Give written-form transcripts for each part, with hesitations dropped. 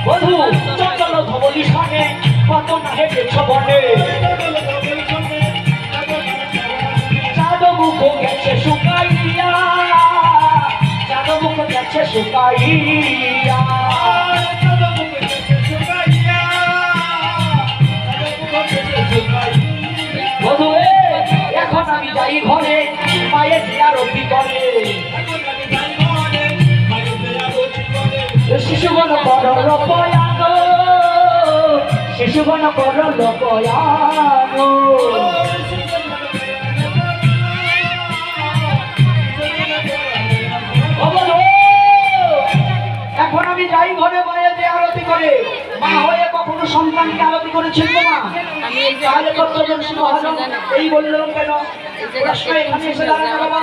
বধু চন্দন ধবলি সনে কত না হেঁটেছ বনে চাঁদ মুখ গেছে শুকাইয়া চাঁদ মুখ গেছে শুকাইয়া বধু এখন আমি যাই ঘরে মায়ের আরতি করে শিশুগণ করল পয়ান শিশুগণ করল পয়ান এখন আমি যাই ঘরে মায়ের যে আরতি করে মা হয়ে কখনো সন্তানকে আরতি করেছেন তো মা তাহলে কতজন এই বললাম কেন প্রশ্ন এখানে এসে দাঁড়ানো বাবা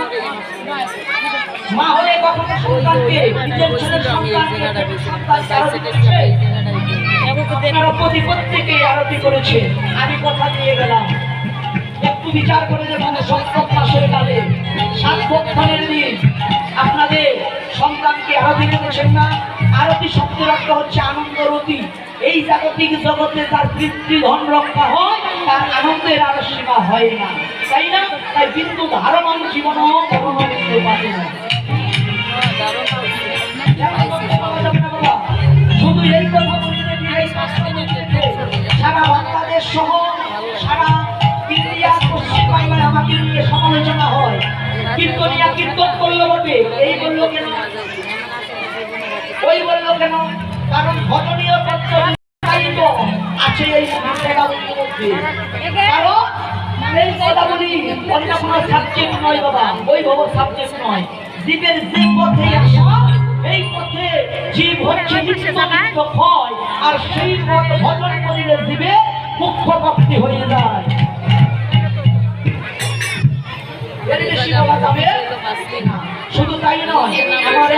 মা হয়ে কখনো সন্তানকে নিজের ছেলের সন্তানকে আরতি করেছে আপনারা প্রত্যেকে আরতি করেছে আমি কথা দিয়ে গেলাম একটু বিচার করে দেখুন সপ্তম মাসের কালে 7 পক্ষের দিন আপনাদের সন্তানকে আরতি করেছেন না আরতি শব্দের অর্থ হচ্ছে আনন্দরতি এই জাগতিক জগতে তার পিতৃ ধন রক্ষা হয় তার আনন্দের আর সীমা হয় না তাই না তাই বিন্দু ধারমান জীবনও কখনো করতে পারে না শুধু এই কথা সারা বাংলাদেশ সহ সারা ইন্ডিয়া পশ্চিম বাংলায় আমাকে নিয়ে সমালোচনা হয় কীর্তনিয়া কীর্তন করলো বটে এই বললো কেন ওই বললো কেন কারণ ভজনীয় তত্ত্ব আছে এই পদাবলীর মধ্যে কারণ এই পদাবলী অন্য কোনো সাবজেক্ট নয় বাবা ওই বাবা সাবজেক্ট নয় জীবের যে পথে আসা এই পথে জীব হচ্ছে নিত্য ক্ষয় আর সেই পথ ভজন করিলে জীবে মুখ্য প্রাপ্তি হয়ে যায় শুধু তাই নয় আমার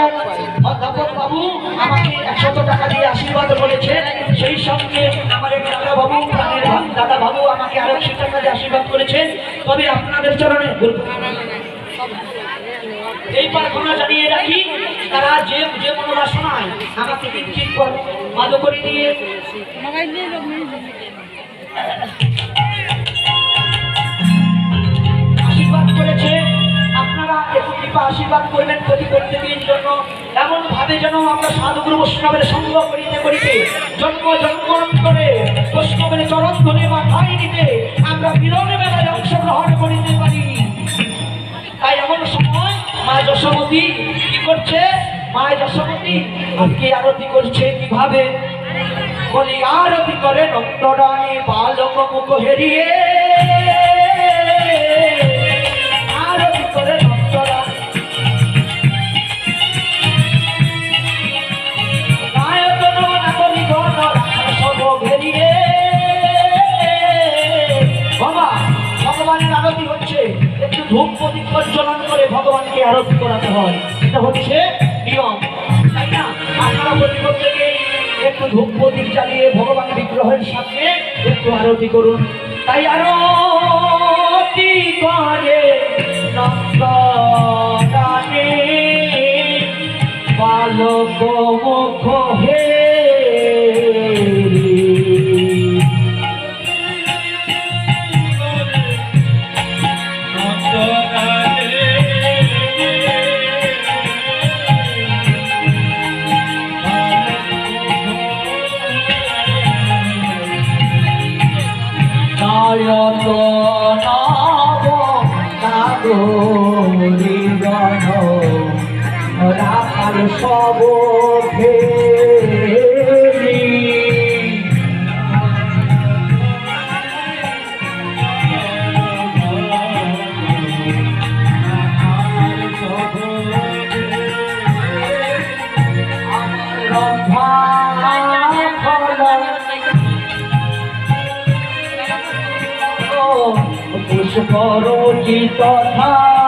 অধ্যাপক বাবু আমাকে 100 টাকা দিয়ে আশীর্বাদ করেছেন সেই সঙ্গে আমার দাদা বাবু আমাকে আরো 100 টাকা দিয়ে আশীর্বাদ করেছেন তবে আপনাদের চরণে এই প্রার্থনা জানিয়ে রাখি তারা যে যে মনোবাসনায় আমাকে কিঞ্চিত মাদক করে দিয়ে আশীর্বাদ করেছে আপনারা একটু কৃপা আশীর্বাদ করবেন প্রতি প্রত্যেকের জন্য এমন ভাবে যেন আমরা সাধুগুরু বৈষ্ণবের সঙ্গ করিতে করিতে জন্ম জন্মান্তরে বৈষ্ণবের চরণ ধরে মাথায় নিতে আমরা মিলন মেলায় অংশগ্রহণ করিতে পারি তাই এমন সময় মা যশোমতী কি করছে মা যশোমতী আজকে আরতি করছে কিভাবে বলি আরতি করে নন্দরানী বালক মুখ হেরিয়ে আরতি করে নন্দরানী আয়তন নাগরি গণ সব ঘেরিয়ে বাবা ভগবানের আরতি হচ্ছে একটু ধূপ প্রদীপ প্রজ্বলন করে ভগবানকে আরতি করাতে হয় এটা হচ্ছে নিয়ম তাই না আপনারা প্রত্যেকে একটু ধূপ প্রদীপ জ্বালিয়ে ভগবান বিগ্রহের সামনে একটু আরতি করুন তাই আরতি করে নন্দরানী বালক মুখ রাখাল সব পুষ্পরচিত থারি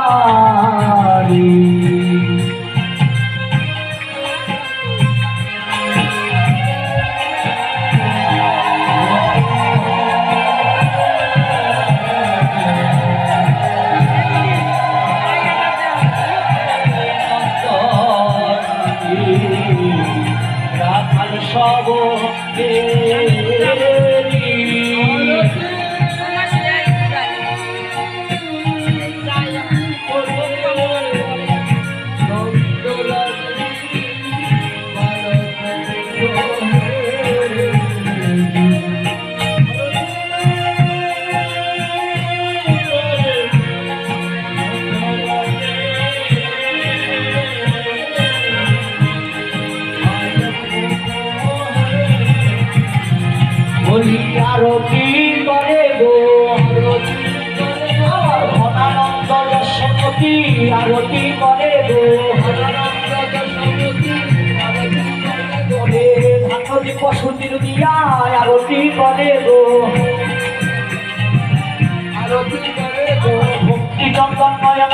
আরতি করে গো ধানদি পশুতির দিয়া আরতি করে গো ভক্তি চন্দন নয়ন